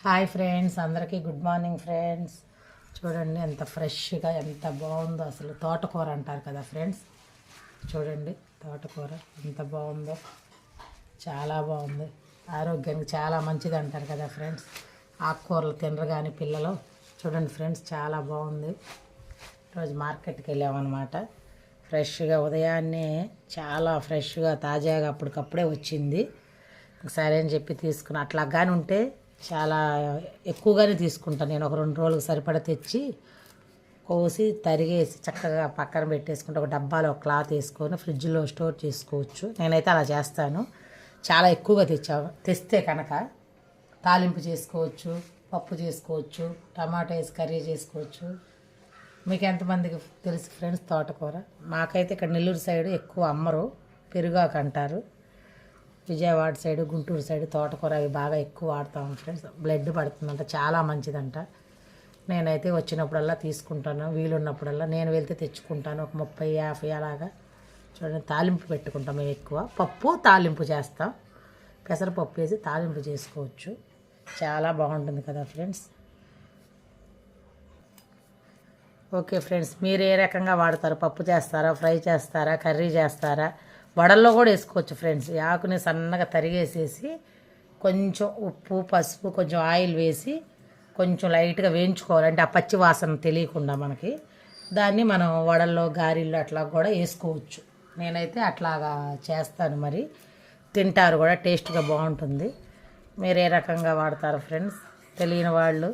Hi friends, అందరికీ good morning friends. చూడండి ఎంత ఫ్రెష్గా ఎంత బాగుందో. అసలు తోటకూర అంటారు కదా ఫ్రెండ్స్. చూడండి తోటకూర ఎంత బాగుందో, చాలా బాగుంది. ఆరోగ్యానికి చాలా మంచిది అంటారు కదా ఫ్రెండ్స్. ఆకుకూరలు తినరు కానీ పిల్లలు. చూడండి ఫ్రెండ్స్, చాలా బాగుంది. ఈరోజు మార్కెట్కి వెళ్ళామన్నమాట. ఫ్రెష్గా ఉదయాన్నే చాలా ఫ్రెష్గా తాజాగా అప్పటికప్పుడే వచ్చింది. సరే అని చెప్పి తీసుకుని అట్లా కానీ ఉంటే చాలా ఎక్కువగానే తీసుకుంటాను. నేను ఒక 2 రోజులకు సరిపడా తెచ్చి కోసి తరిగేసి చక్కగా పక్కన పెట్టేసుకుంటే ఒక డబ్బాలో ఒక క్లాత్ వేసుకొని ఫ్రిడ్జ్లో స్టోర్ చేసుకోవచ్చు. నేనైతే అలా చేస్తాను. చాలా ఎక్కువగా తెస్తే కనుక తాలింపు చేసుకోవచ్చు, పప్పు చేసుకోవచ్చు, టమాటా వేసి కర్రీ చేసుకోవచ్చు. మీకు ఎంతమందికి తెలుసు ఫ్రెండ్స్ తోటకూర? మాకైతే ఇక్కడ నెల్లూరు సైడ్ ఎక్కువ అమ్మరు, పెరుగాకు అంటారు. విజయవాడ సైడు, గుంటూరు సైడు తోటకూర అవి బాగా ఎక్కువ వాడతాము ఫ్రెండ్స్. బ్లడ్ పడుతుందంట, చాలా మంచిదంట. నేనైతే వచ్చినప్పుడల్లా తీసుకుంటాను, వీలున్నప్పుడల్లా. నేను వెళ్తే తెచ్చుకుంటాను, ఒక 30-50 అలాగా. చూడండి, తాలింపు పెట్టుకుంటాం మేము ఎక్కువ. పప్పు తాలింపు చేస్తాం, పెసరపప్పు వేసి తాలింపు చేసుకోవచ్చు. చాలా బాగుంటుంది కదా ఫ్రెండ్స్. ఓకే ఫ్రెండ్స్, మీరు ఏ రకంగా వాడతారు? పప్పు చేస్తారా, ఫ్రై చేస్తారా, కర్రీ చేస్తారా? వడల్లో కూడా వేసుకోవచ్చు ఫ్రెండ్స్. ఈ ఆకుని సన్నగా తరిగేసేసి కొంచెం ఉప్పు, పసుపు, కొంచెం ఆయిల్ వేసి కొంచెం లైట్గా వేయించుకోవాలి. అంటే ఆ పచ్చి వాసన తెలియకుండా మనకి. దాన్ని మనం వడల్లో, గారెల్లో అట్లా కూడా వేసుకోవచ్చు. నేనైతే అట్లాగా చేస్తాను. మరి తింటారు కూడా, టేస్ట్గా బాగుంటుంది. మీరు ఏ రకంగా వాడతారు ఫ్రెండ్స్? తెలియని వాళ్ళు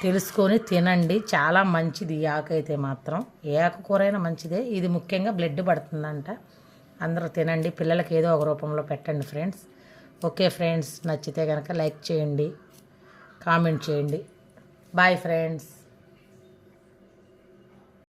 తెలుసుకొని తినండి, చాలా మంచిది ఈ ఆకు అయితే మాత్రం. ఏ ఆకుకూరైనా మంచిదే, ఇది ముఖ్యంగా బ్లడ్ పడుతుందంట. అందరూ తినండి, పిల్లలకి ఏదో ఒక రూపంలో పెట్టండి ఫ్రెండ్స్. ఓకే ఫ్రెండ్స్, నచ్చితే కనుక లైక్ చేయండి, కామెంట్ చేయండి. Bye friends.